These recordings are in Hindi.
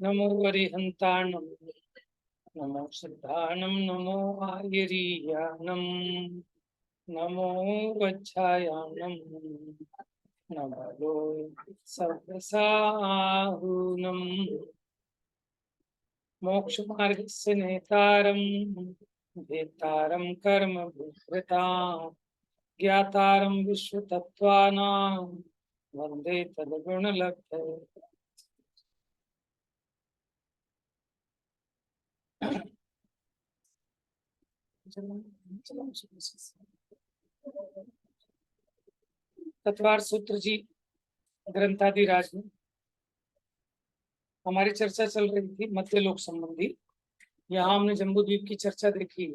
नमो वरिहन्ताणं नमो सिद्धाणं नमो आयरीयानं नमो वज्रायाणं नमो सर्वसाहुनं मोक्षमार्गस्य नेतारं भेतारं कर्म विवृतां ज्ञातारं विश्वतत्त्वानां वन्दे तद्गुणलब्धये। तत्वार सूत्र जी ग्रंथादिराज में हमारी चर्चा चल रही थी मध्य लोक संबंधी। यहाँ हमने जम्बूद्वीप की चर्चा देखी।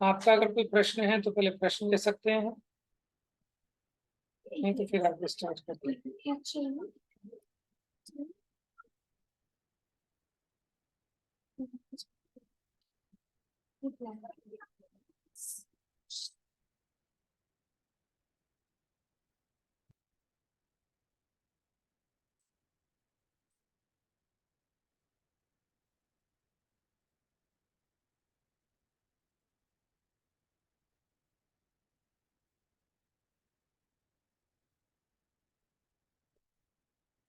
आपका अगर कोई प्रश्न है तो पहले प्रश्न ले सकते हैं, नहीं तो फिर आगे स्टार्ट करते हैं।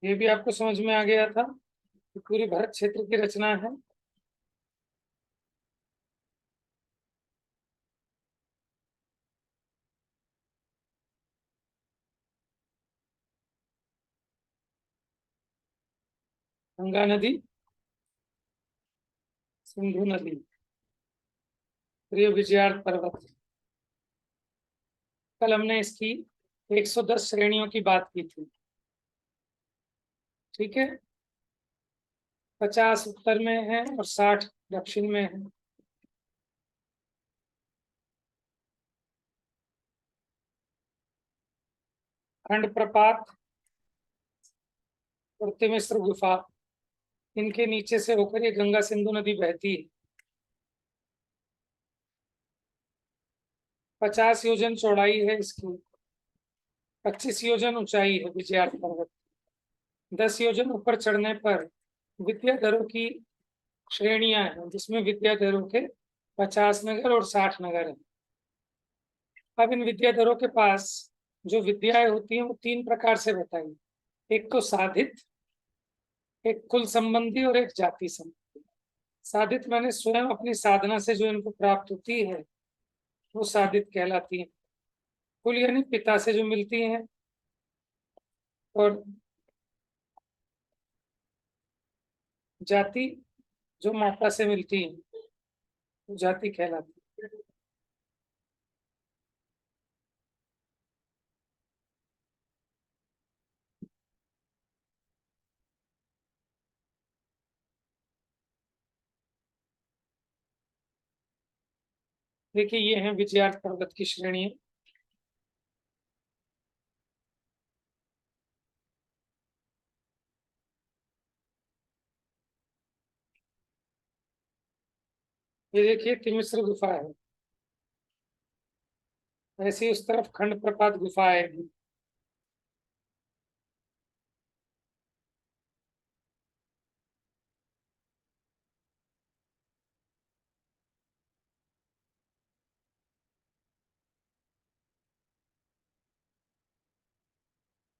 ये भी आपको समझ में आ गया था कि पूरी भरत क्षेत्र की रचना है। गंगा नदी, सिंधु नदी, प्रिय विजयार्थ पर्वत। कल हमने इसकी 110 श्रेणियों की बात की थी, ठीक है। 50 उत्तर में है और 60 दक्षिण में है। खंड प्रपात और तिमिश्र गुफा, इनके नीचे से होकर ये गंगा सिंधु नदी बहती है। 50 योजन चौड़ाई है इसकी, 25 योजन ऊंचाई है विजयार्थ पर्वत। 10 योजन ऊपर चढ़ने पर विद्याधरों की श्रेणियां हैं, जिसमें विद्याधरों के 50 नगर और 60 नगर हैं। अब इन विद्याधरों के पास जो विद्याएं होती हैं वो 3 प्रकार से बताई। एक तो साधित, एक कुल संबंधी और एक जाति संबंधी। साधित माने स्वयं अपनी साधना से जो इनको प्राप्त होती है वो साधित कहलाती है। कुल यानी पिता से जो मिलती हैं, और जाति जो माता से मिलती है वो जाति कहलाती है। देखिए ये है विजयार्थ पर्वत की श्रेणी। ये देखिए तिमिश्र गुफा है, ऐसी उस तरफ खंड प्रपात गुफा है।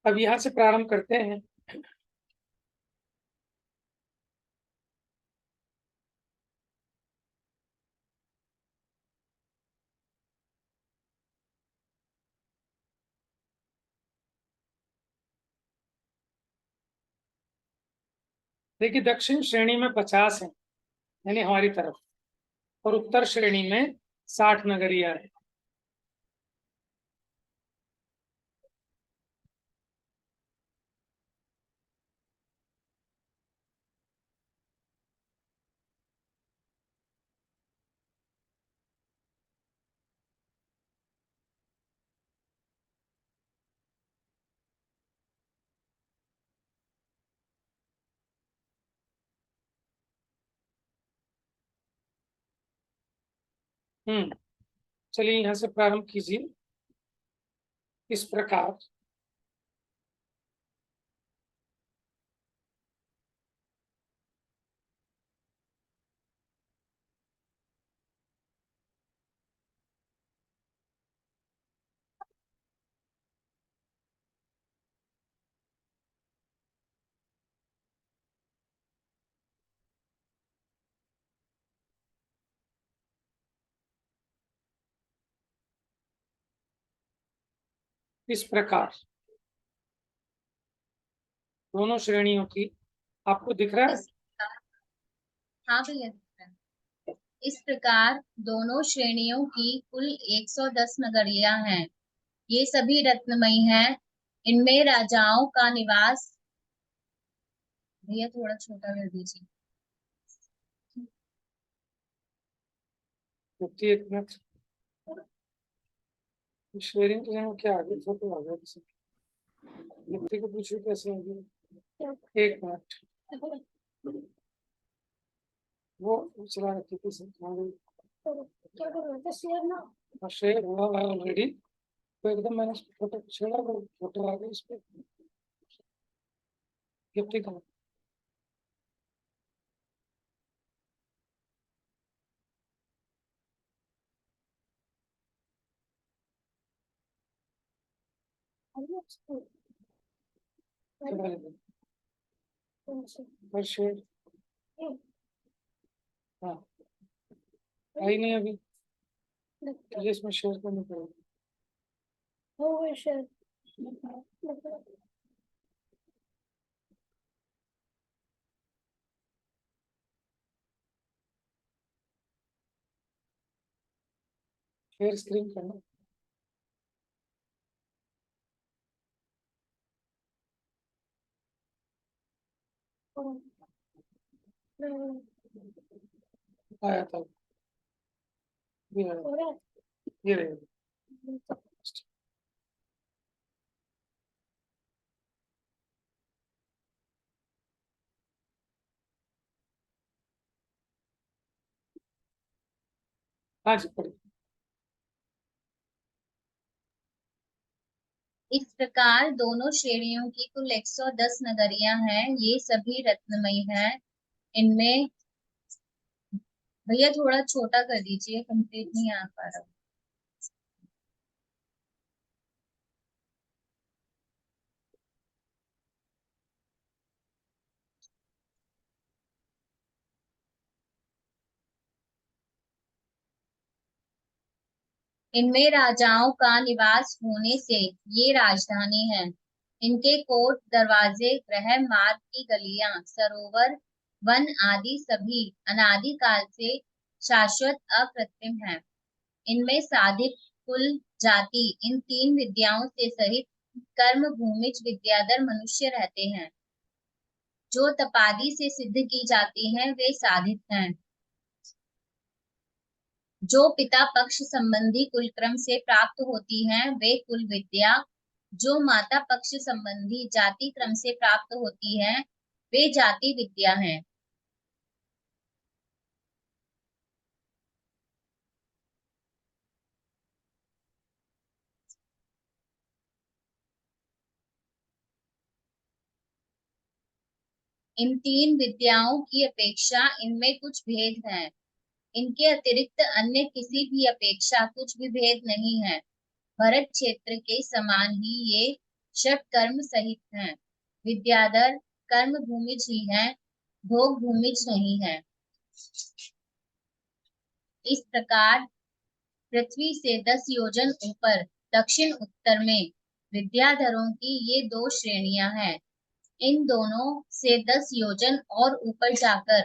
अब यहाँ से प्रारंभ करते हैं। देखिए दक्षिण श्रेणी में 50 है, यानी हमारी तरफ, और उत्तर श्रेणी में 60 नगरिया है। हम्म चलिए यहाँ से प्रारंभ कीजिए। इस प्रकार दोनों श्रेणियों की आपको दिख रहा है? हाँ भैया, इस प्रकार दोनों श्रेणियों की कुल 110 नगरियां हैं। ये सभी रत्नमयी हैं। इनमें राजाओं का निवास, भैया थोड़ा छोटा कर दीजिए। एक मिनट, शेयरिंग के क्या आगे फोटो आ गया किसी व्यक्ति को पूछिए कैसे आगे। एक मिनट, वो चला रखी थी शेयर हुआ है ऑलरेडी, तो एकदम मैंने फोटो छेड़ा, वो फोटो आ गई इस पर गिफ्ट का। शेयर हाँ आई नहीं अभी, तो इसमें शेयर करनी पड़ेगी। शेयर स्क्रीन करना। आया था ये आया। ये रहेगा। हाँ जी पढ़िए। इस प्रकार दोनों श्रेणियों की कुल 110 नगरियां हैं। ये सभी रत्नमयी हैं। इनमें, भैया थोड़ा छोटा कर दीजिए, कंप्लीट नहीं आ पा रहा। इनमें राजाओं का निवास होने से ये राजधानी है। इनके कोट, दरवाजे, गृह, मार्ग की गलियां, सरोवर, वन आदि सभी अनादि काल से शाश्वत अकृत्रिम है। इनमें साधिक, कुल, जाति इन तीन विद्याओं से सहित कर्म भूमिज विद्याधर मनुष्य रहते हैं। जो तपादि से सिद्ध की जाती हैं वे साधित हैं। जो पिता पक्ष संबंधी कुल क्रम से प्राप्त होती हैं वे कुल विद्या। जो माता पक्ष संबंधी जाति क्रम से प्राप्त होती हैं वे जाति विद्या हैं। इन तीन विद्याओं की अपेक्षा इनमें कुछ भेद हैं। इनके अतिरिक्त अन्य किसी भी अपेक्षा कुछ भी भेद नहीं है। भरत क्षेत्र के समान ही ये षट कर्म सहित हैं। विद्याधर कर्म भूमिज ही हैं, भोग भूमिज नहीं है। इस प्रकार पृथ्वी से 10 योजन ऊपर दक्षिण उत्तर में विद्याधरों की ये दो श्रेणियां हैं। इन दोनों से 10 योजन और ऊपर जाकर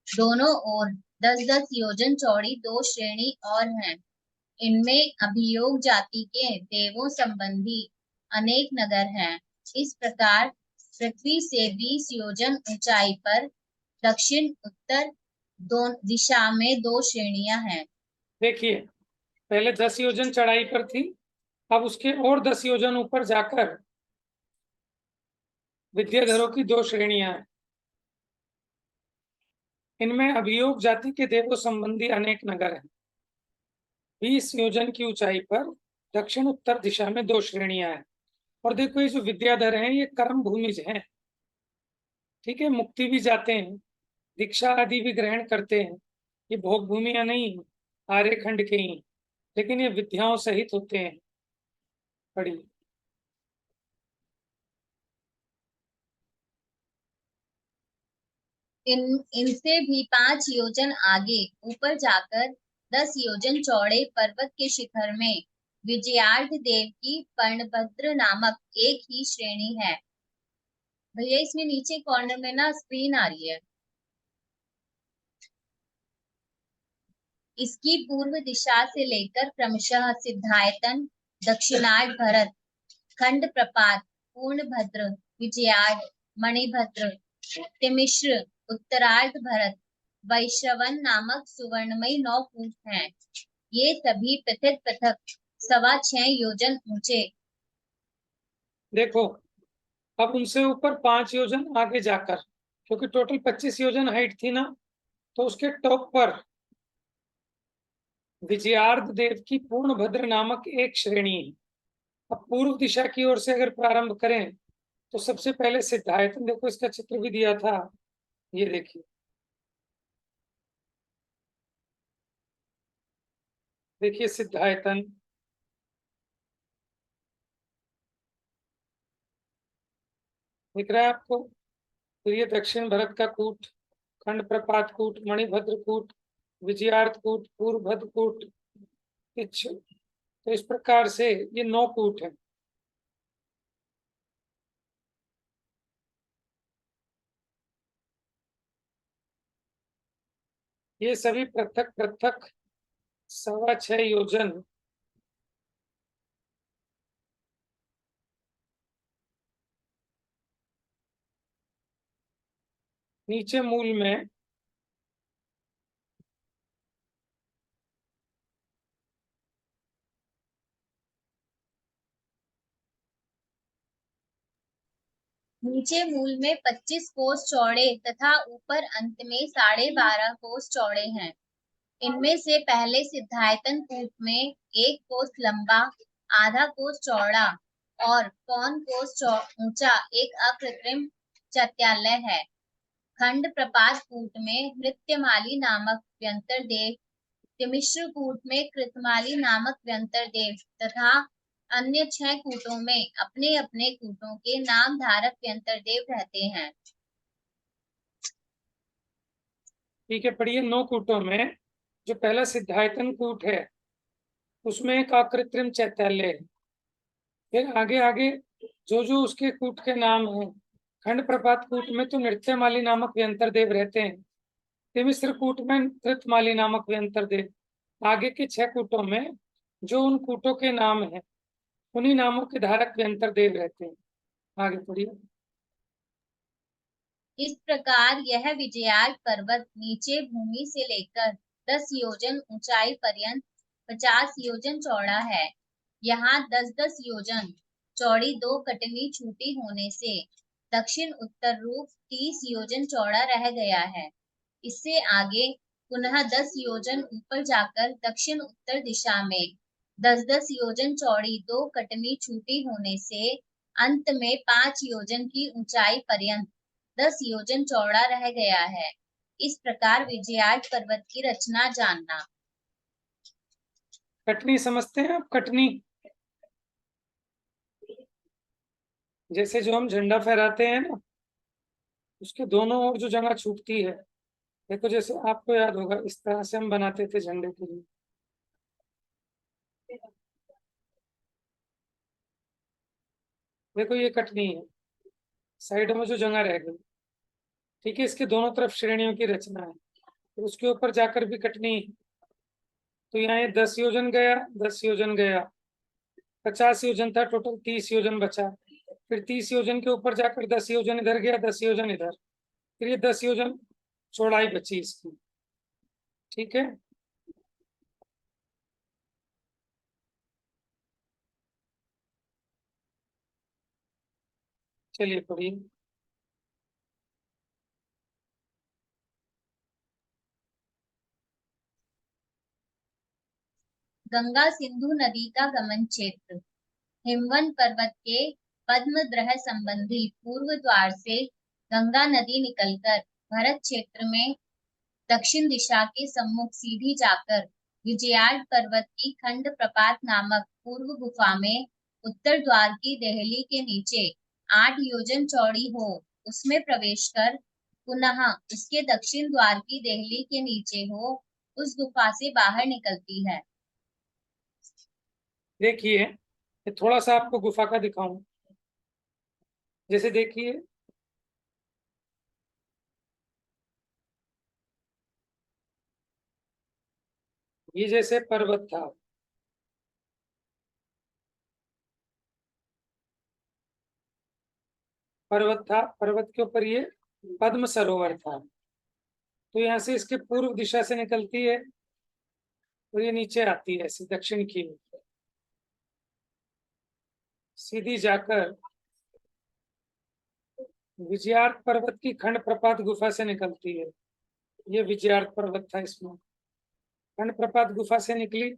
दोनों ओर 10-10 योजन चौड़ी दो श्रेणी और हैं। इनमें अभियोग जाति के देवों संबंधी अनेक नगर हैं। इस प्रकार पृथ्वी से 20 योजन ऊंचाई पर दक्षिण उत्तर दो दिशा में दो श्रेणियां हैं। देखिए, पहले 10 योजन चढ़ाई पर थी, अब उसके और 10 योजन ऊपर जाकर विद्याधरों की दो श्रेणियां हैं। इनमें अभियोग जाति के देवों संबंधी अनेक नगर हैं। 20 योजन की ऊंचाई पर दक्षिण उत्तर दिशा में 2 श्रेणियां हैं। और देखो ये जो विद्याधर हैं ये कर्म भूमिज हैं, ठीक है, मुक्ति भी जाते हैं, दीक्षा आदि भी ग्रहण करते हैं। ये भोग भूमियां नहीं, आर्यखंड के ही, लेकिन ये विद्याओं सहित होते हैं। पढ़िए। इनसे भी 5 योजन आगे ऊपर जाकर 10 योजन चौड़े पर्वत के शिखर में विजयार्थ देव की पर्णभद्र नामक एक ही श्रेणी है। भैया इसमें नीचे कॉर्नर में ना स्क्रीन आ रही है। इसकी पूर्व दिशा से लेकर क्रमशः सिद्धायतन, दक्षिणार्ध भरत, खंड प्रपात, पूर्णभद्र, विजयार्ध, मणिभद्र, तिमिश्र, उत्तरार्ध भरत, वैश्रवन नामक सुवर्णमयी 9 कूट हैं। ये सभी पृथक पृथक 6.25 योजन ऊंचे। देखो अब उनसे ऊपर 5 योजन आगे जाकर, क्योंकि टोटल 25 योजन हाइट थी ना, तो उसके टॉप पर विजयार्थ देव की पूर्णभद्र नामक एक श्रेणी है। अब पूर्व दिशा की ओर से अगर प्रारंभ करें तो सबसे पहले सिद्धायतन, देखो इसका चित्र भी दिया था, ये देखिए, देखिए सिद्धायतन, दिख रहा है आपको। फिर ये दक्षिण भरत का कूट, खंड प्रपात कूट, मणिभद्र कूट, विजयार्थ कूट, पूर्वभद्र कूट, तो इस प्रकार से ये 9 कूट है। ये सभी पृथक पृथक 6.25 योजन नीचे मूल में नीचे मूल में 25 कोस चौड़े तथा ऊपर अंत में 12.5 कोस चौड़े हैं। इनमें से पहले सिद्धायतन कूट में 1 कोस लंबा, आधा कोस चौड़ा और 1 कोस ऊंचा एक अकृत्रिम चैत्यालय है। खंड प्रपात कूट में नृत्यमाली नामक व्यंतर देव, तिमिश्र कूट में कृतमाली नामक व्यंतर देव तथा अन्य 6 कूटों में अपने अपने कूटों के नाम धारक व्यंतर देव रहते हैं। ठीक है, पढ़िए। 9 कूटों में जो पहला सिद्धायतन कूट है उसमें एक अकृत्रिम चैत्यालय है। फिर आगे आगे जो जो उसके कूट के नाम हैं, खंड प्रपात कूट में तो नृत्यमाली नामक व्यंतर देव रहते हैं, तिमिश्र कूट में कृतमाली नामक व्यंतर देव। आगे के 6 कूटों में जो उन कूटों के नाम हैं उन्हीं नामों के धारक व्यंतर देव रहते हैं। आगे पढ़िए। इस प्रकार यह विजयार्थ पर्वत नीचे भूमि से लेकर 10 योजन ऊंचाई पर्यंत 50 योजन चौड़ा है। यहाँ 10-10 योजन चौड़ी 2 कटनी छूटी होने से दक्षिण उत्तर रूप 30 योजन चौड़ा रह गया है। इससे आगे पुनः 10 योजन ऊपर जाकर दक्षिण उत्तर दिशा में 10-10 योजन चौड़ी 2 कटनी छूटी होने से अंत में 5 योजन की ऊंचाई पर्यंत 10 योजन चौड़ा रह गया है। इस प्रकार विजयार्थ पर्वत की रचना जानना। कटनी समझते हैं आप? कटनी जैसे जो हम झंडा फहराते हैं ना, उसके दोनों ओर जो जगह छूटती है, देखो जैसे आपको याद होगा इस तरह से हम बनाते थे झंडे के लिए। देखो ये कटनी है, साइड में जो जगह रह गई, ठीक है, इसके दोनों तरफ श्रेणियों की रचना है। तो उसके ऊपर जाकर भी कटनी, तो यहाँ ये 10 योजन गया, 10 योजन गया, 50 योजन था, टोटल 30 योजन बचा। फिर 30 योजन के ऊपर जाकर 10 योजन इधर गया, 10 योजन इधर, फिर ये 10 योजन चौड़ाई बची इसकी। ठीक है, चलिए पढ़िए। गंगा सिंधु नदी का गमन क्षेत्र। हिमवंत पर्वत के पद्मद्रह संबंधी पूर्व द्वार से गंगा नदी निकलकर भरत क्षेत्र में दक्षिण दिशा के सम्मुख सीधी जाकर विजयार्ड पर्वत की खंड प्रपात नामक पूर्व गुफा में उत्तर द्वार की देहली के नीचे 8 योजन चौड़ी हो उसमें प्रवेश कर पुनः उसके दक्षिण द्वार की देहली के नीचे हो उस गुफा से बाहर निकलती है। देखिए, ये थोड़ा सा आपको गुफा का दिखाऊं। जैसे देखिए, ये जैसे पर्वत था, पर्वत के ऊपर ये पद्म सरोवर था। तो यहाँ से इसके पूर्व दिशा से निकलती है और ये नीचे आती है ऐसे दक्षिण की ओर, सीधी जाकर विजयार्थ पर्वत की खंड प्रपात गुफा से निकलती है। ये विजयार्थ पर्वत था, इसमें खंड प्रपात गुफा से निकली।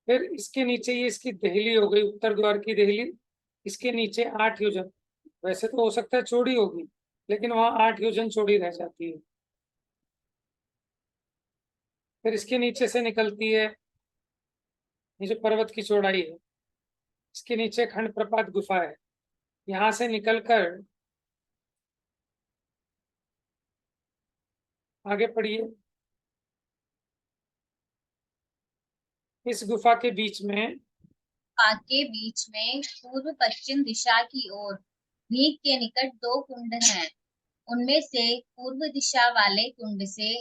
फिर इसके नीचे ये इसकी देहली हो गई, उत्तर द्वार की देहली। इसके नीचे 8 योजन, वैसे तो हो सकता है चौड़ी होगी, लेकिन वहां 8 योजन चौड़ी रह जाती है। फिर इसके नीचे से निकलती है, ये जो पर्वत की चौड़ाई है, इसके नीचे खंड प्रपात गुफा है। यहां से निकलकर आगे पढ़िए। इस गुफा के बीच में के बीच में पूर्व पश्चिम दिशा की ओर भीख के निकट 2 कुंड हैं। उनमें से पूर्व दिशा वाले कुंड से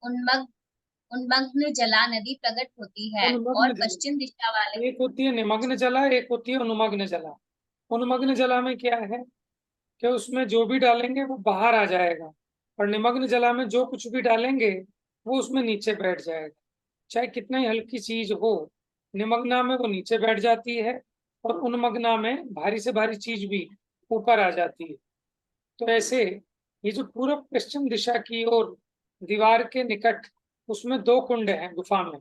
उन्मग्न जला नदी प्रकट होती है और पश्चिम दिशा वाले एक होती है निमग्न जला, एक होती है उन्मग्न जला। उन्मग्न जला में क्या है कि उसमें जो भी डालेंगे वो बाहर आ जाएगा, और निमग्न जला में जो कुछ भी डालेंगे वो उसमें नीचे बैठ जाएगा। चाहे कितना ही हल्की चीज हो, निमग्ना में वो नीचे बैठ जाती है, और उन्मग्ना में भारी से भारी चीज भी ऊपर आ जाती है। तो ऐसे ये जो पूर्व पश्चिम दिशा की ओर दीवार के निकट, उसमें 2 कुंड हैं गुफा में।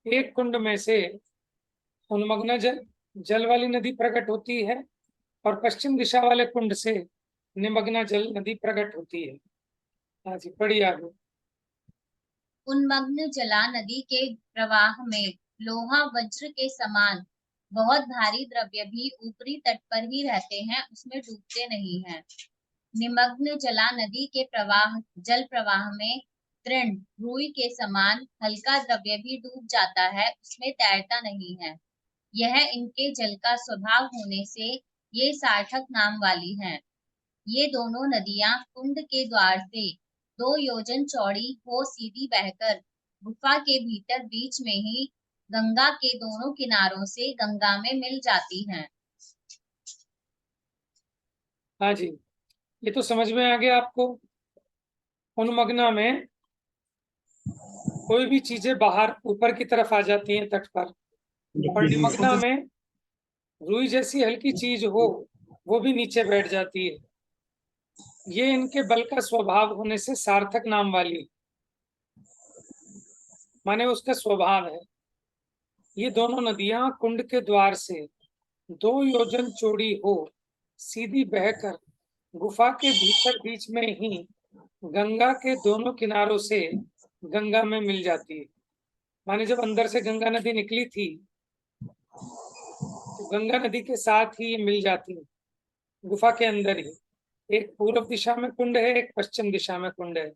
एक कुंड में से उन्मग्न जल वाली नदी प्रकट होती है, और पश्चिम दिशा वाले कुंड से निमग्ना जल नदी प्रकट होती है। हाँ जी, पढ़िए आगे। उन्मग्न जला नदी के प्रवाह में लोहा वज्र के समान बहुत भारी द्रव्य भी ऊपरी तट पर ही रहते हैं, उसमें डूबते नहीं हैं। निमग्न जला नदी के जल प्रवाह में तृण रुई के समान हल्का द्रव्य भी डूब जाता है, उसमें तैरता नहीं है। यह इनके जल का स्वभाव होने से ये सार्थक नाम वाली हैं। ये दोनों नदियां कुंड के द्वार से 2 योजन चौड़ी हो सीधी बहकर गुफा के भीतर बीच में ही गंगा के दोनों किनारों से गंगा में मिल जाती हैं। हाँ जी, ये तो समझ में आ गया आपको। उन्मग्ना में कोई भी चीजें बाहर ऊपर की तरफ आ जाती हैं तट पर, और निमग्ना में रुई जैसी हल्की चीज हो वो भी नीचे बैठ जाती है। ये इनके बल का स्वभाव होने से सार्थक नाम वाली, माने उसका स्वभाव है। ये दोनों नदियां कुंड के द्वार से 2 योजन चौड़ी हो सीधी बहकर गुफा के भीतर बीच में ही गंगा के दोनों किनारों से गंगा में मिल जाती है। माने जब अंदर से गंगा नदी निकली थी, तो गंगा नदी के साथ ही ये मिल जाती है गुफा के अंदर ही। एक पूर्व दिशा में कुंड है, एक पश्चिम दिशा में कुंड है,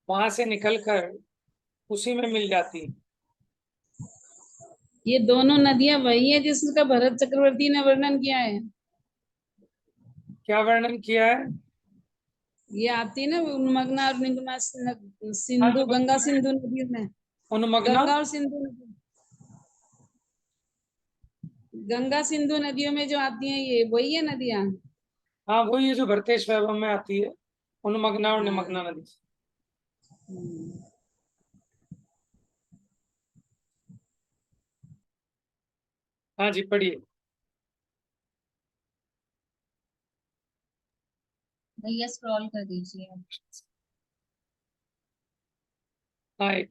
वहां से निकलकर उसी में मिल जाती है। ये दोनों नदियां वही है जिसका भरत चक्रवर्ती ने वर्णन किया है। क्या वर्णन किया है? ये आती है ना उन्मग्ना और निगमा हाँ सिंधु, जी, गंगा सिंधु नदी में। उन्मग्ना, गंगा और सिंधु नदी, गंगा सिंधु नदियों में जो आती हैं ये वही है नदियां। हाँ वो ये जो भरतेश वैभव में आती है, उन्मग्ना और निमग्ना नदी। हाँ जी, पढ़िए। भैया स्क्रॉल कर दीजिए। हाँ, एक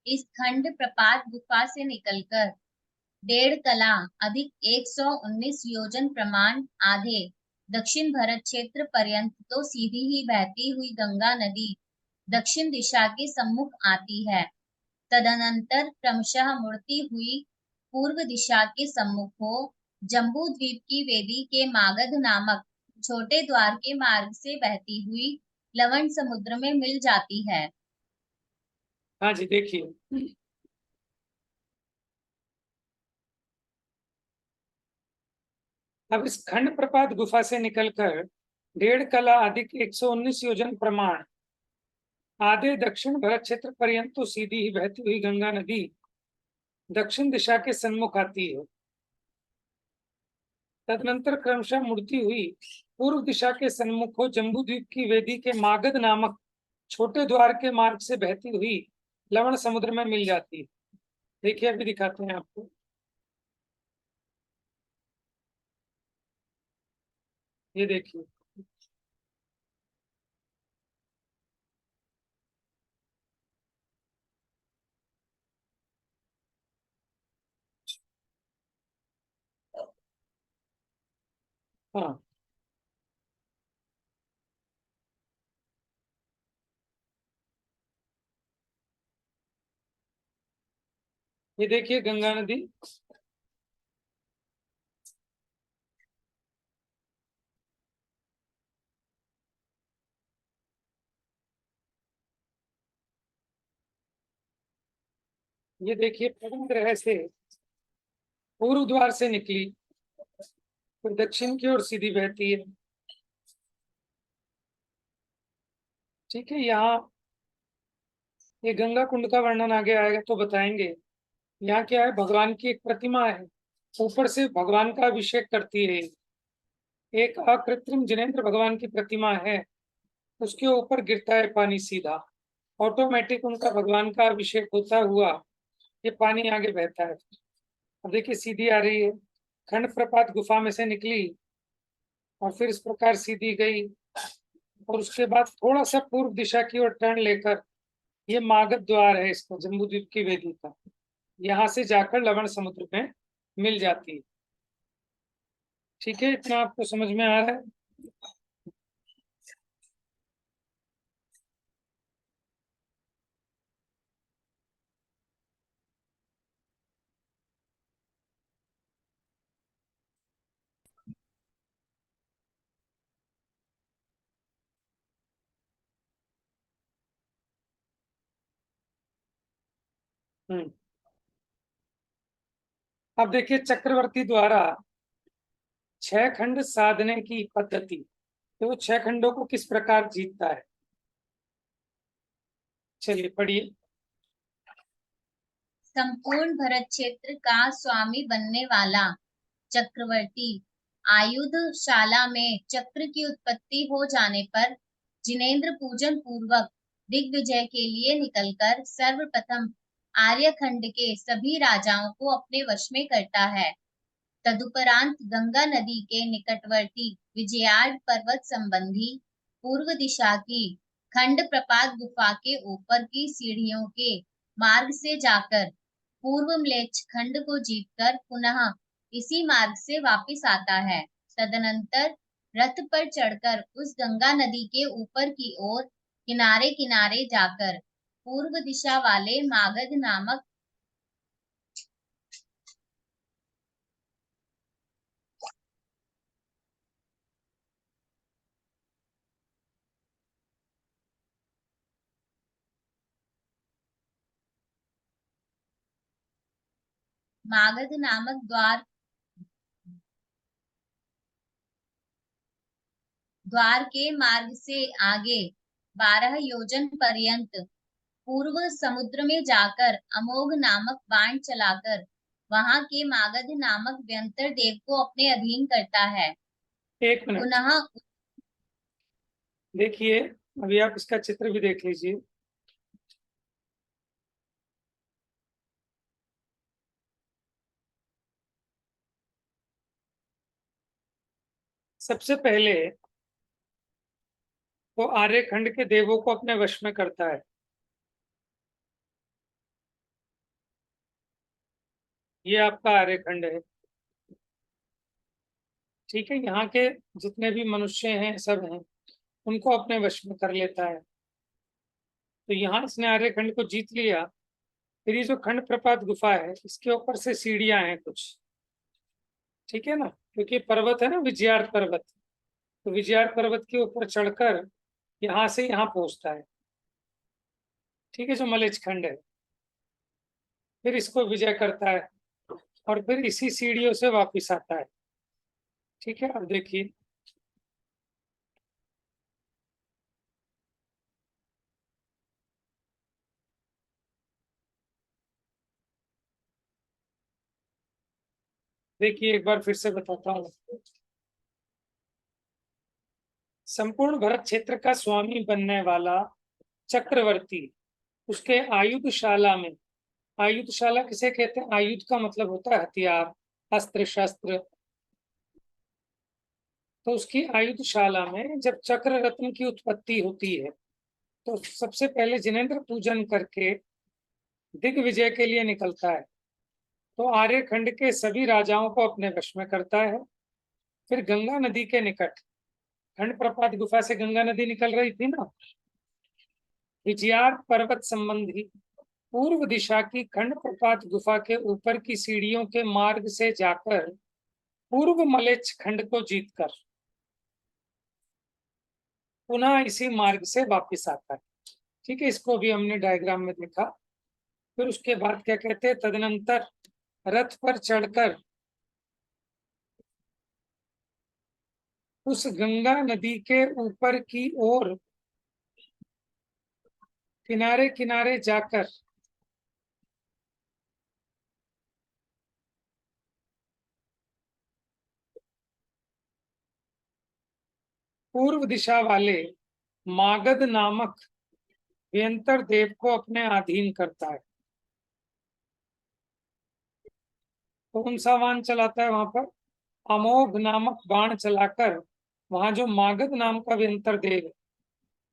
इस खंड प्रपात गुफा से निकलकर 1.5 कला अधिक 119 योजन प्रमाण आधे दक्षिण भरत क्षेत्र पर्यंत तो सीधी ही बहती हुई गंगा नदी दक्षिण दिशा के सम्मुख आती है। तदनंतर क्रमशः मुड़ती हुई पूर्व दिशा के सम्मुख हो जम्बू द्वीप की वेदी के मागध नामक छोटे द्वार के मार्ग से बहती हुई लवण समुद्र में मिल जाती है। हाँ जी, देखिए अब इस खंड प्रपात गुफा से निकलकर 1.5 कला अधिक 119 योजन प्रमाण आधे दक्षिण भरत क्षेत्र पर्यंत तो सीधी ही बहती हुई गंगा नदी दक्षिण दिशा के सन्मुख आती है। तदनंतर क्रमशः मुड़ती हुई पूर्व दिशा के सन्मुख हो जम्बू द्वीप की वेदी के मागध नामक छोटे द्वार के मार्ग से बहती हुई लवण समुद्र में मिल जाती है। देखिए अभी दिखाते हैं आपको। ये देखिए, हाँ ये देखिए गंगा नदी ये देखिए प्रबल ग्रह से पूर्व द्वार से निकली फिर दक्षिण की ओर सीधी बहती है। ठीक है, यहाँ ये गंगा कुंड का वर्णन आगे आएगा तो बताएंगे। यहाँ क्या है, भगवान की एक प्रतिमा है, ऊपर से भगवान का अभिषेक करती है। एक अकृत्रिम जिनेंद्र भगवान की प्रतिमा है, उसके ऊपर गिरता है पानी सीधा, ऑटोमेटिक उनका भगवान का अभिषेक होता हुआ ये पानी आगे बहता है। अब देखिए सीधी आ रही है, खंड प्रपात गुफा में से निकली और फिर इस प्रकार सीधी गई और उसके बाद थोड़ा सा पूर्व दिशा की ओर टर्न लेकर ये मागध द्वार है इसका, जम्बू द्वीप की वेदी का, यहाँ से जाकर लवण समुद्र में मिल जाती है। ठीक है, इतना आपको समझ में आ रहा है? हम्म। अब देखिए चक्रवर्ती द्वारा 6 खंड साधने की पद्धति, तो वो 6 खंडों को किस प्रकार जीतता है, चलिए पढ़िए। संपूर्ण भरत क्षेत्र का स्वामी बनने वाला चक्रवर्ती आयुधशाला में चक्र की उत्पत्ति हो जाने पर जिनेन्द्र पूजन पूर्वक दिग्विजय के लिए निकलकर सर्वप्रथम आर्यखंड के सभी राजाओं को अपने वश में करता है। तदुपरांत गंगा नदी के निकटवर्ती विजयार्ड पर्वत संबंधी पूर्व दिशा की खंड प्रपात गुफा के ऊपर की सीढ़ियों के मार्ग से जाकर पूर्व म्लेच्छ खंड को जीतकर पुनः इसी मार्ग से वापस आता है। तदनंतर रथ पर चढ़कर उस गंगा नदी के ऊपर की ओर किनारे किनारे जाकर पूर्व दिशा वाले मागध नामक द्वार के मार्ग से आगे 12 योजन पर्यंत पूर्व समुद्र में जाकर अमोघ नामक बाण चलाकर वहां के मागध नामक व्यंतर देव को अपने अधीन करता है। एक मिनट पुनः देखिए, अभी आप इसका चित्र भी देख लीजिए। सबसे पहले वो आर्यखंड के देवों को अपने वश में करता है। ये आपका आर्यखंड है। ठीक है, यहाँ के जितने भी मनुष्य हैं सब हैं, उनको अपने वश में कर लेता है। तो यहाँ इसने आर्यखंड को जीत लिया। फिर ये जो खंड प्रपात गुफा है, इसके ऊपर से सीढ़ियां हैं कुछ, ठीक है ना, क्योंकि पर्वत है ना, विजयार्थ पर्वत। तो विजयार्थ पर्वत के ऊपर चढ़कर यहाँ से यहाँ पहुंचता है, ठीक है, जो मलेच्छ खंड है। फिर इसको विजय करता है और फिर इसी सीढ़ियों से वापिस आता है। ठीक है, अब देखिए, देखिए एक बार फिर से बताता हूँ। संपूर्ण भरत क्षेत्र का स्वामी बनने वाला चक्रवर्ती उसके आयुधशाला में, आयुधशाला किसे कहते हैं? आयुध का मतलब होता है हथियार, अस्त्र शस्त्र। तो उसकी आयुधशाला में जब चक्र रत्न की उत्पत्ति होती है, तो सबसे पहले जिनेंद्र पूजन करके दिग्विजय के लिए निकलता है। तो आर्यखंड के सभी राजाओं को अपने वश में करता है। फिर गंगा नदी के निकट, खंड प्रपात गुफा से गंगा नदी निकल रही थी ना, विजयार्थ पर्वत संबंधी पूर्व दिशा की खंड प्रपात गुफा के ऊपर की सीढ़ियों के मार्ग से जाकर पूर्व मलेच्छ खंड को जीतकर पुनः इसी मार्ग से वापिस आता है। ठीक है, इसको भी हमने डायग्राम में देखा। फिर उसके बाद क्या कहते हैं, तदनंतर रथ पर चढ़कर उस गंगा नदी के ऊपर की ओर किनारे किनारे जाकर पूर्व दिशा वाले मागध नामक व्यंतर देव को अपने अधीन करता है। कौन सा बाण चलाता है वहां पर? अमोघ नामक बाण चलाकर वहां जो मागध नाम का व्यंतर देव है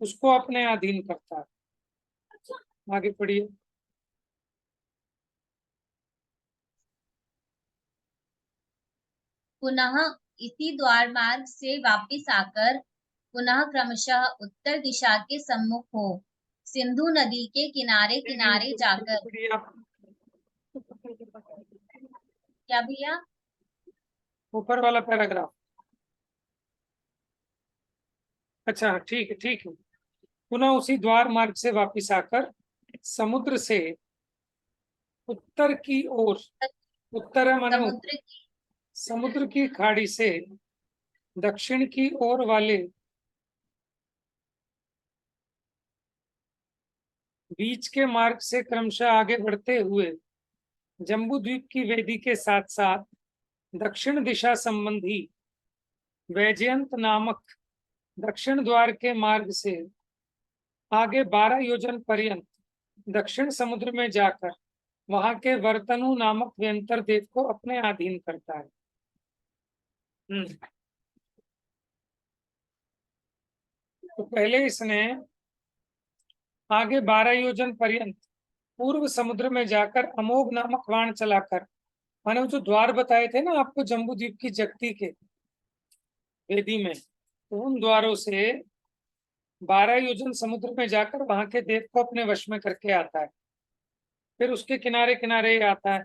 उसको अपने अधीन करता है। आगे पढ़िए। पुनः इसी द्वार मार्ग से वापिस आकर पुनः क्रमशः उत्तर दिशा के सम्मुख हो सिंधु नदी के किनारे किनारे जाकर, क्या भैया? ऊपर वाला पैराग्राफ, अच्छा ठीक है ठीक है। पुनः उसी द्वार मार्ग से वापिस आकर समुद्र से उत्तर की ओर, उत्तर है माने समुद्र की समुद्र की खाड़ी से दक्षिण की ओर वाले बीच के मार्ग से क्रमशः आगे बढ़ते हुए जम्बू द्वीप की वेदी के साथ साथ दक्षिण दिशा संबंधी वैजयंत नामक दक्षिण द्वार के मार्ग से आगे 12 योजन पर्यंत दक्षिण समुद्र में जाकर वहां के वर्तनु नामक व्यंतर देव को अपने अधीन करता है। तो पहले इसने आगे 12 योजन पर्यंत पूर्व समुद्र में जाकर अमोघ नामक बाण चलाकर, माने जो द्वार बताए थे ना आपको जम्बू द्वीप की जगती के वेदी में, तो उन द्वारों से 12 योजन समुद्र में जाकर वहां के देव को अपने वश में करके आता है। फिर उसके किनारे किनारे आता है।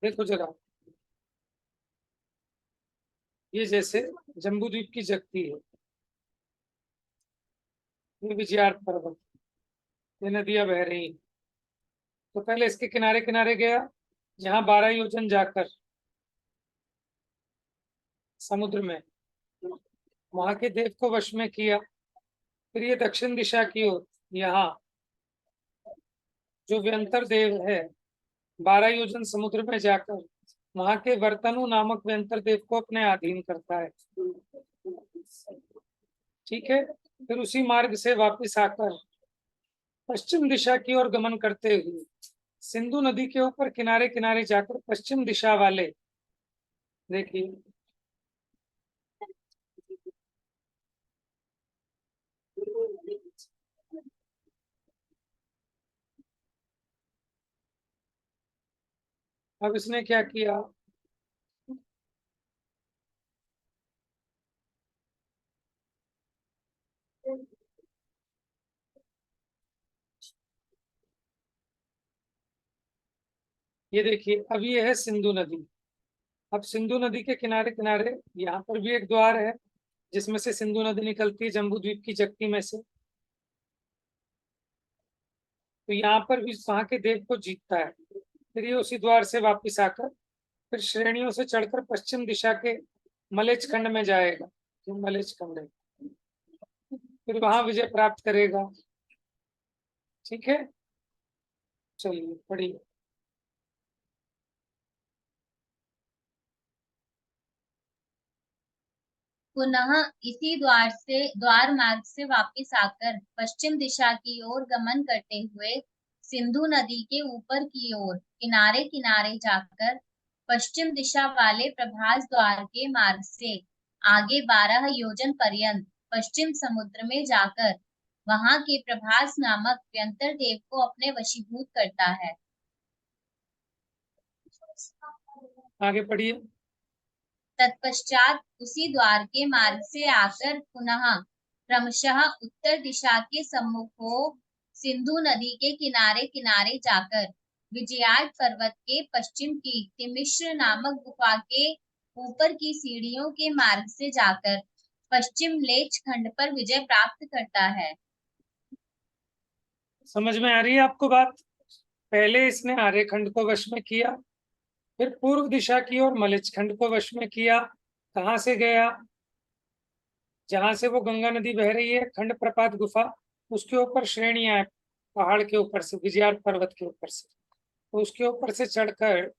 देखो जरा, ये जैसे जम्बू द्वीप की जगती है, ये विजयार्थ पर्वत, ये नदियां बह रही हैं। तो पहले इसके किनारे किनारे गया, यहाँ 12 योजन जाकर समुद्र में वहां के देव को वश में किया। फिर ये दक्षिण दिशा की ओर, यहाँ जो व्यंतर देव है 12 योजन समुद्र में जाकर वहां के वर्तनु नामक व्यंतर देव को अपने अधीन करता है। ठीक है, फिर उसी मार्ग से वापस आकर पश्चिम दिशा की ओर गमन करते हुए सिंधु नदी के ऊपर किनारे किनारे जाकर पश्चिम दिशा वाले, देखिए अब इसने क्या किया, ये देखिए अब ये है सिंधु नदी। अब सिंधु नदी के किनारे किनारे यहाँ पर भी एक द्वार है जिसमें से सिंधु नदी निकलती है जम्बू द्वीप की चक्की में से। तो यहाँ पर भी वहां के देव को जीतता है। फिर ये उसी द्वार से वापिस आकर फिर श्रेणियों से चढ़कर पश्चिम दिशा के मलेच खंड में जाएगा, जो मलेच खंड है, फिर वहां विजय प्राप्त करेगा। ठीक है, चलिए पढ़िए। पुनः इसी द्वार मार्ग से वापस आकर पश्चिम दिशा की ओर गमन करते हुए सिंधु नदी के ऊपर की ओर किनारे किनारे जाकर पश्चिम दिशा वाले प्रभास द्वार के मार्ग से आगे 12 योजन पर्यंत पश्चिम समुद्र में जाकर वहां के प्रभास नामक व्यंतर देव को अपने वशीभूत करता है। आगे पढ़िए। तत्पश्चात उसी द्वार के मार्ग से आकर पुनः क्रमशः उत्तर दिशा के सम्मुख हो सिंधु नदी के किनारे किनारे जाकर विजयार्ड पर्वत के पश्चिम की तिमिश्र नामक गुफा के ऊपर की सीढ़ियों के मार्ग से जाकर पश्चिम लेच खंड पर विजय प्राप्त करता है। समझ में आ रही है आपको बात? पहले इसने आर्यखंड को वश में किया, फिर पूर्व दिशा की ओर मलेच खंड को वश में किया। कहां से गया? जहां से वो गंगा नदी बह रही है, खंड प्रपात गुफा, उसके ऊपर श्रेणियां है, पहाड़ के ऊपर से, विजयार्ड पर्वत के ऊपर से। तो उसके ऊपर से चढ़कर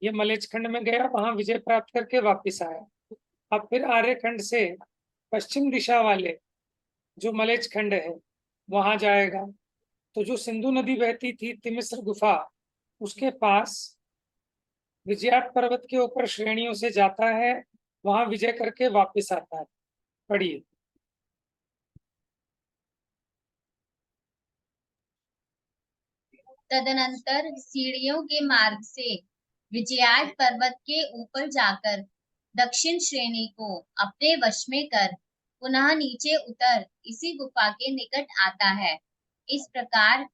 ये मलेच खंड में गया, वहां विजय प्राप्त करके वापिस आया। अब फिर आर्यखंड से पश्चिम दिशा वाले जो मलेच खंड है वहां जाएगा। तो जो सिंधु नदी बहती थी तिमिश्र गुफा, उसके पास विजयार्ड पर्वत के ऊपर श्रेणियों से जाता है, वहां विजय करके वापस आता है। पढ़िए। तदनंतर सीढ़ियों के मार्ग से विजयार्ड पर्वत के ऊपर जाकर दक्षिण श्रेणी को अपने वश में कर पुनः नीचे उतर इसी गुफा के निकट आता है। इस प्रकार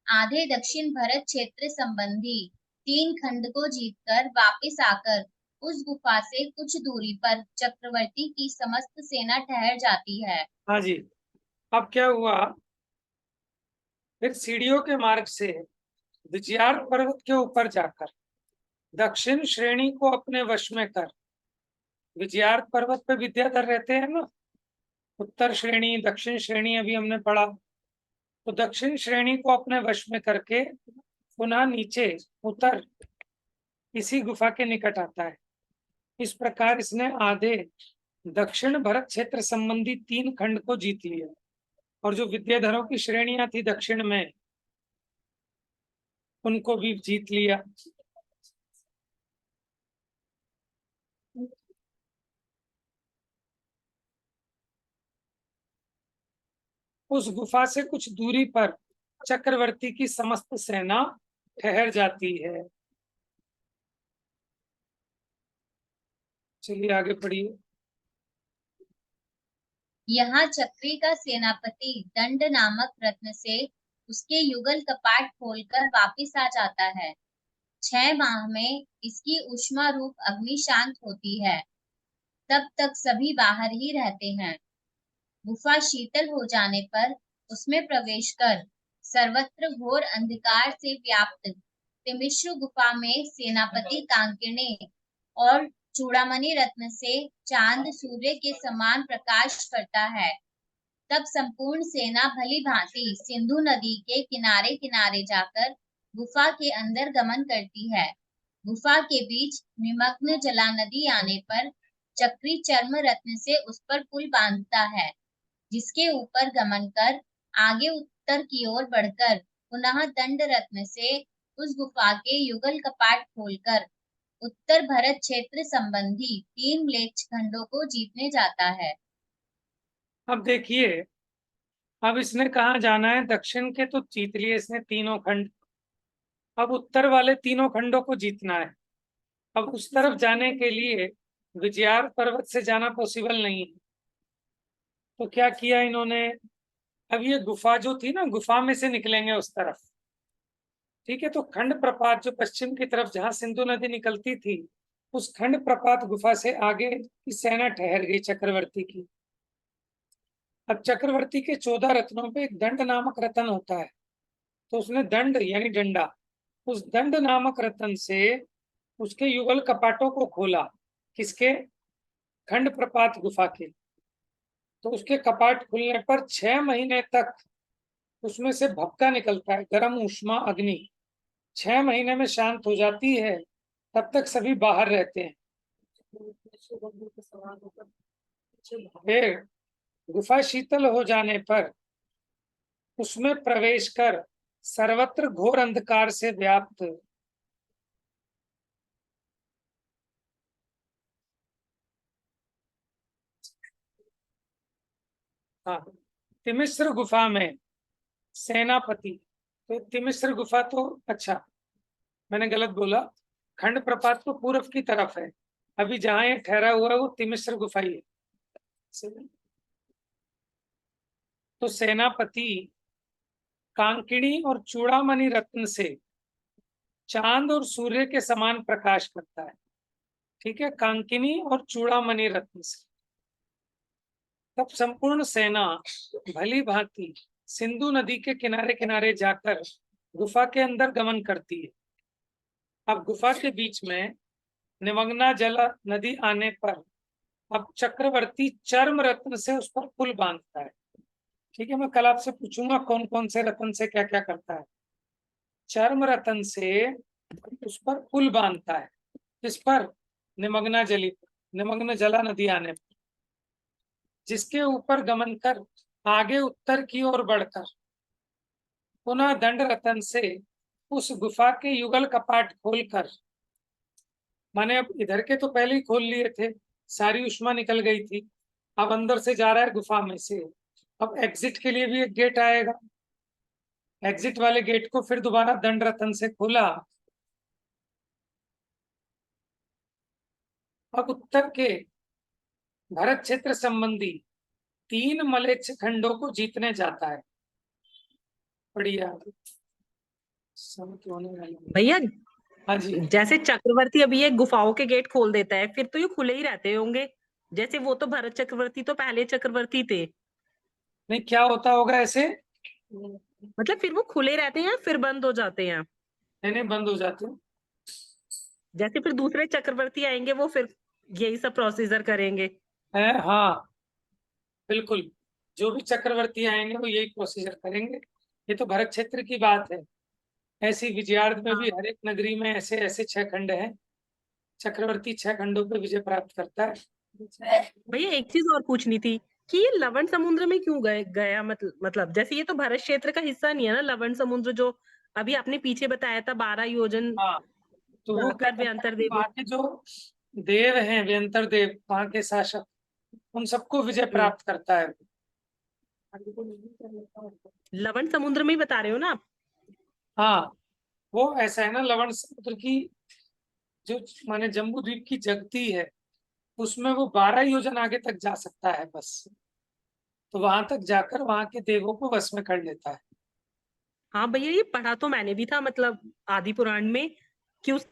आधे दक्षिण भरत क्षेत्र संबंधी 3 खंड को जीतकर वापस आकर उस गुफा से कुछ दूरी पर चक्रवर्ती की समस्त सेना ठहर जाती है। हाँ जी। अब क्या हुआ, फिर सीढ़ियों के मार्ग से विजयार्ड पर्वत के ऊपर जाकर दक्षिण श्रेणी को अपने वश में कर, विजयार्ड पर्वत पे विद्याधर रहते हैं ना, उत्तर श्रेणी दक्षिण श्रेणी अभी हमने पढ़ा। तो दक्षिण श्रेणी को अपने वश में करके पुनः नीचे उतर इसी गुफा के निकट आता है। इस प्रकार इसने आधे दक्षिण भरत क्षेत्र संबंधी 3 खंड को जीत लिया, और जो विद्याधरों की श्रेणियां थी दक्षिण में, उनको भी जीत लिया। उस गुफा से कुछ दूरी पर चक्रवर्ती की समस्त सेना ठहर जाती है। चलिए आगे पढ़िए। यहाँ चक्री का सेनापति दंड नामक रत्न से उसके युगल कपाट खोलकर वापिस आ जाता है। 6 माह में इसकी ऊष्मा रूप अग्नि शांत होती है, तब तक सभी बाहर ही रहते हैं। गुफा शीतल हो जाने पर उसमें प्रवेश कर सर्वत्र घोर अंधकार से व्याप्त तिमिश्र गुफा में सेनापति कांकिणी और चूड़ामणि रत्न से चांद सूर्य के समान प्रकाश करता है। तब संपूर्ण सेना भली भांति सिंधु नदी के किनारे किनारे जाकर गुफा के अंदर गमन करती है। गुफा के बीच निमग्न जला नदी आने पर चक्री चर्म रत्न से उस पर पुल बांधता है, जिसके ऊपर गमन कर आगे उत्तर की ओर बढ़कर पुनः दंड रत्न से उस गुफा के युगल कपाट खोलकर उत्तर भरत क्षेत्र संबंधी 3 म्लेच्छ खंडों को जीतने जाता है। अब देखिए, अब इसने कहाँ जाना है? दक्षिण के तो जीत लिए इसने तीनों खंड, अब उत्तर वाले तीनों खंडों को जीतना है। अब उस तरफ जाने के लिए विजयार पर्वत से जाना पॉसिबल नहीं है, तो क्या किया इन्होंने, अब ये गुफा जो थी ना, गुफा में से निकलेंगे उस तरफ, ठीक है। तो खंड प्रपात जो पश्चिम की तरफ जहां सिंधु नदी निकलती थी, उस खंड प्रपात गुफा से आगे की सेना ठहर गई चक्रवर्ती की। अब चक्रवर्ती के 14 रत्नों पे एक दंड नामक रत्न होता है, तो उसने दंड यानी डंडा, उस दंड नामक रत्न से उसके युगल कपाटों को खोला। किसके? खंड प्रपात गुफा के। तो उसके कपाट खुलने पर 6 महीने तक उसमें से भपका निकलता है, गर्म ऊष्मा अग्नि। 6 महीने में शांत हो जाती है, तब तक सभी बाहर रहते हैं। फिर गुफा शीतल हो जाने पर उसमें प्रवेश कर सर्वत्र घोर अंधकार से व्याप्त तिमिश्र गुफा में सेनापति, तो तिमिश्र गुफा तो अच्छा मैंने गलत बोला, खंड प्रपात तो पूर्व की तरफ है, अभी जहां ये ठहरा हुआ है वो तिमिश्र गुफा ही है। तो सेनापति कांकिणी और चूड़ामणि रत्न से चांद और सूर्य के समान प्रकाश करता है, ठीक है, कांकिनी और चूड़ामणि रत्न से। तब संपूर्ण सेना भली भांति सिंधु नदी के किनारे किनारे जाकर गुफा के अंदर गमन करती है। अब गुफा के बीच में निमग्ना जल नदी आने पर अब चक्रवर्ती चर्म रत्न से उस पर पुल बांधता है, ठीक है। मैं कल आपसे पूछूंगा कौन कौन से रत्न से क्या क्या करता है। चर्म रत्न से उस पर पुल बांधता है, इस पर निमग्ना जला नदी आने पर, जिसके ऊपर गमन कर आगे उत्तर की ओर बढ़कर पुनः दंड रतन से उस गुफा के युगल कपाट खोलकर, माने अब इधर के तो पहले ही खोल लिए थे, सारी उष्मा निकल गई थी, अब अंदर से जा रहा है गुफा में से। अब एग्जिट के लिए भी एक गेट आएगा, एग्जिट वाले गेट को फिर दोबारा दंड रतन से खोला। अब उत्तर के भरत क्षेत्र संबंधी 3 मलेच्छ खंडों को जीतने जाता है। बढ़िया, सब होने वाली है। भैया हाँ जी, जैसे चक्रवर्ती अभी ये गुफाओं के गेट खोल देता है, फिर तो ये खुले ही रहते होंगे। जैसे वो तो भरत चक्रवर्ती तो पहले चक्रवर्ती थे, नहीं क्या होता होगा ऐसे, मतलब फिर वो खुले रहते हैं फिर बंद हो जाते हैं। नहीं बंद हो जाते हैं। जैसे फिर दूसरे चक्रवर्ती आएंगे वो फिर यही सब प्रोसीजर करेंगे। हाँ बिल्कुल, जो भी चक्रवर्ती आएंगे वो यही प्रोसीजर करेंगे। ये तो भरत क्षेत्र की बात है, ऐसी विजयार्थ में भी हर एक नगरी में ऐसे ऐसे 6 खंड हैं, चक्रवर्ती 6 खंडों पर विजय प्राप्त करता है। भैया एक चीज और पूछनी थी कि ये लवण समुद्र में क्यों गया, मतलब जैसे ये तो भारत क्षेत्र का हिस्सा नहीं है ना लवण समुद्र, जो अभी आपने पीछे बताया था 12 योजन हाँ, तो वो क्या जाकर व्यंतर देव। वहाँ के जो देव हैं, व्यंतर देव, वहाँ के शासक, उन सबको विजय प्राप्त करता है। लवण समुद्र में ही बता रहे हो ना आप? हाँ, वो ऐसा है ना, लवण समुद्र की जो माने जम्बू द्वीप की जगती है, उसमें वो 12 योजन आगे तक जा सकता है बस, तो वहां तक जाकर वहां के देवों को वश में कर लेता है। हाँ भैया ये पढ़ा तो मैंने भी था, मतलब आदि पुराण में कि उस